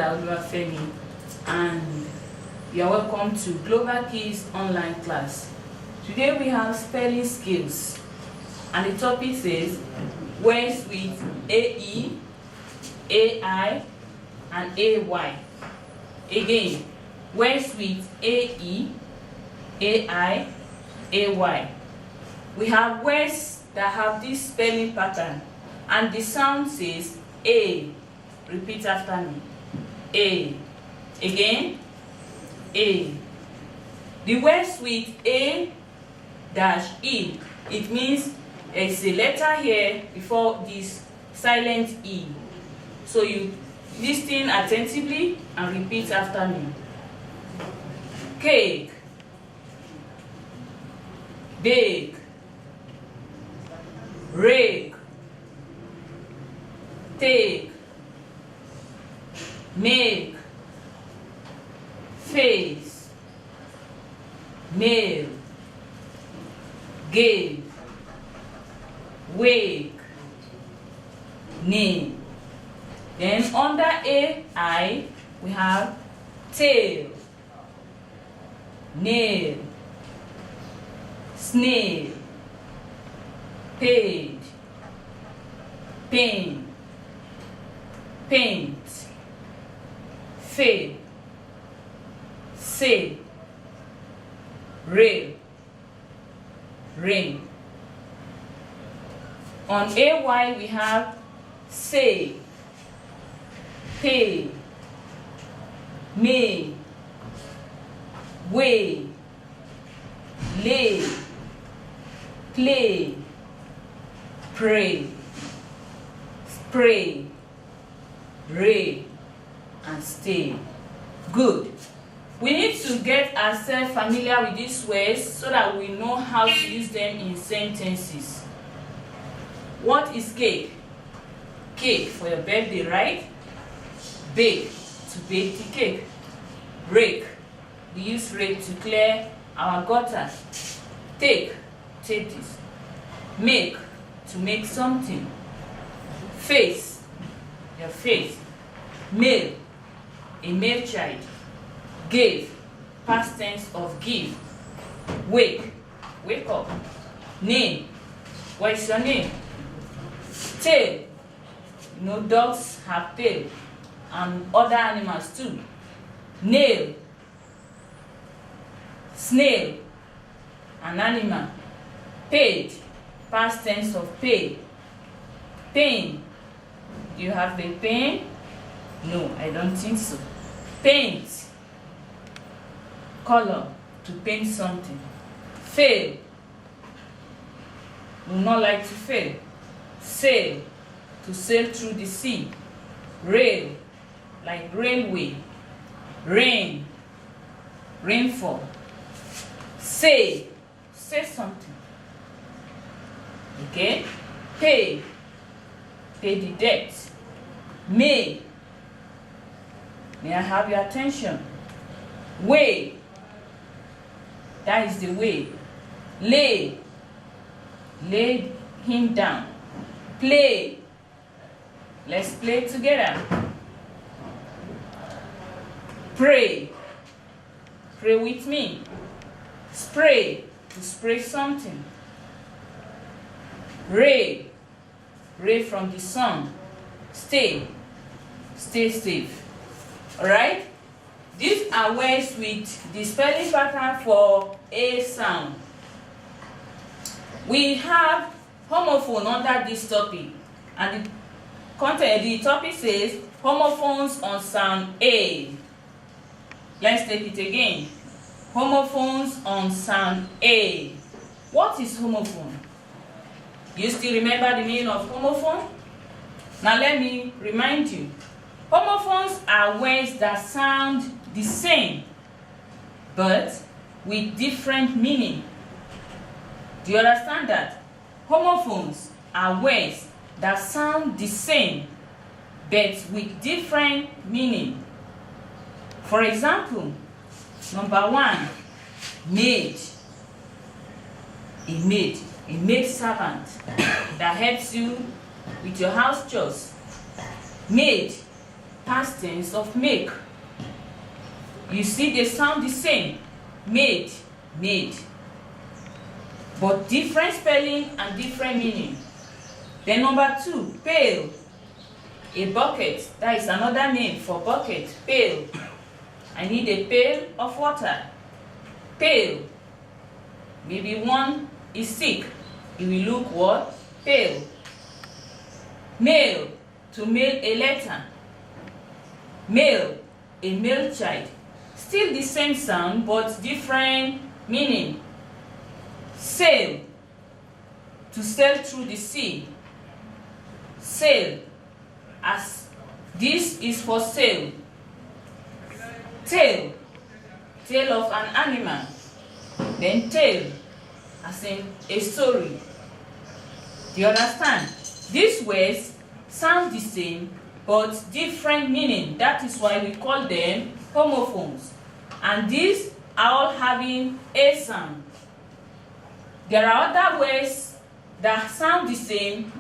Linda Oluwafemi, and you are welcome to Global Kids online class. Today we have spelling skills, and the topic says words with AE, AI, and AY. Again, words with AE, AI, AY. We have words that have this spelling pattern, and the sound says A. Repeat after me. A. Again, A. The words with A dash E, it means there's a letter here before this silent E. So you listen attentively and repeat after me. Cake, bake, rake, take, make, face, mail, gave, wake, name. Then under AI we have tail, nail, snail, page, pen, paint, fail, say, rail, rain. On AY we have say, pay, may, weigh, lay, play, pray, spray, ray, and stay. Good. We need to get ourselves familiar with these words so that we know how to use them in sentences. What is cake? Cake for your birthday, right? Bake, to bake the cake. Rake, we use rake to clear our gutter. Take this. Make, to make something. Face, your face. Male, a male child. Gave, past tense of give. Wake, wake up. Name, what is your name? Tail, you know dogs have tail, and other animals too. Nail, snail, an animal. Page, past tense of pay. Pain, do you have a pen? No, I don't think so. Paint, color, to paint something. Fail, would not like to fail. Sail, to sail through the sea. Rail, like railway. Rain, rainfall. Say something. Okay? Pay the debt. May I have your attention? Way, that is the way. Lay him down. Play, let's play together. Pray with me. Spray, to spray something. Ray from the sun. Stay safe. Alright? These are words with the spelling pattern for A sound. We have homophone under this topic, and the topic says homophones on sound A. Let's take it again. Homophones on sound A. What is homophone? You still remember the meaning of homophone? Now let me remind you. Homophones are words that sound the same but with different meaning. Do you understand that? Homophones are words that sound the same but with different meaning. For example, number 1, maid. A maid servant that helps you with your house chores. Maid, past tense of make. You see, they sound the same. Made, made. But different spelling and different meaning. Then number 2, pail. A bucket. That is another name for bucket. Pail. I need a pail of water. Pail. Maybe one is sick. It will look what? Pale. Mail. To mail a letter. Male. A male child. Still the same sound but different meaning. Sail. To sail through the sea. Sail. As this is for sale. Tale. Tale of an animal. Then tale, as in a story. Do you understand? These words sound the same but different meaning. That is why we call them homophones. And these are all having a sound. There are other words that sound the same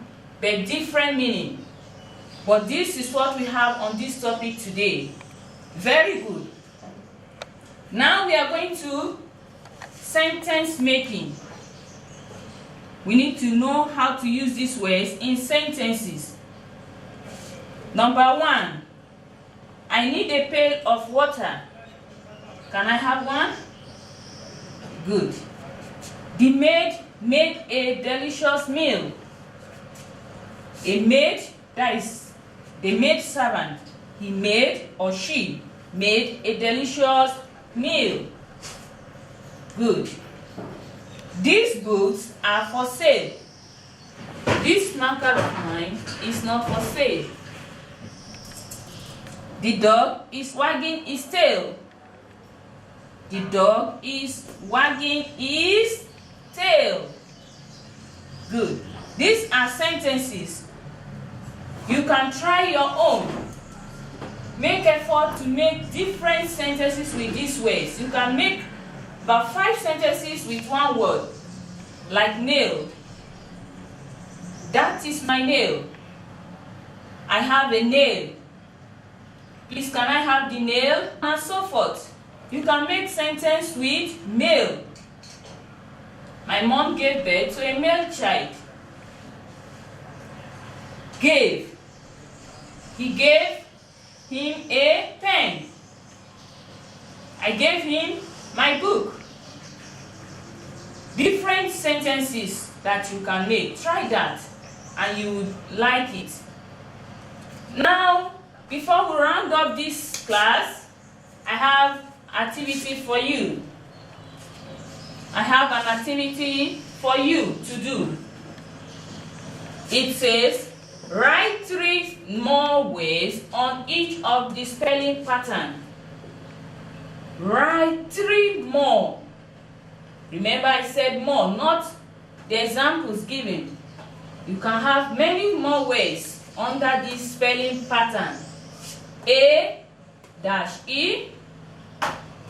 but different meaning. But this is what we have on this topic today. Very good. Now we are going to sentence making. We need to know how to use these words in sentences. Number 1, I need a pail of water. Can I have one? Good. The maid made a delicious meal. A maid, that is the maid servant. He made or she made a delicious meal. Good. These books are for sale. This marker of mine is not for sale. The dog is wagging his tail. The dog is wagging his tail. Good. These are sentences. You can try your own. Make effort to make different sentences with these words. You can make about 5 sentences with one word, like nail. That is my nail. I have a nail. Please, can I have the nail? And so forth. You can make sentence with male. My mom gave birth to a male child. Gave. He gave him a pen. I gave him my book. Different sentences that you can make. Try that and you would like it. Now, before we round up this class, I have activity for you. I have an activity for you to do. It says, write 3 more words on each of the spelling pattern. Write 3 more. Remember, I said more, not the examples given. You can have many more words under this spelling pattern. A-E,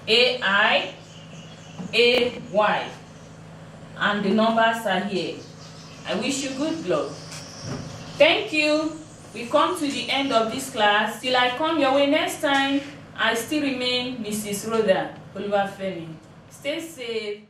A-I, A-Y. And the numbers are here. I wish you good luck. Thank you. We come to the end of this class. Till I come your way next time, I still remain Mrs. Rhoda Oluwafemi. Stay safe.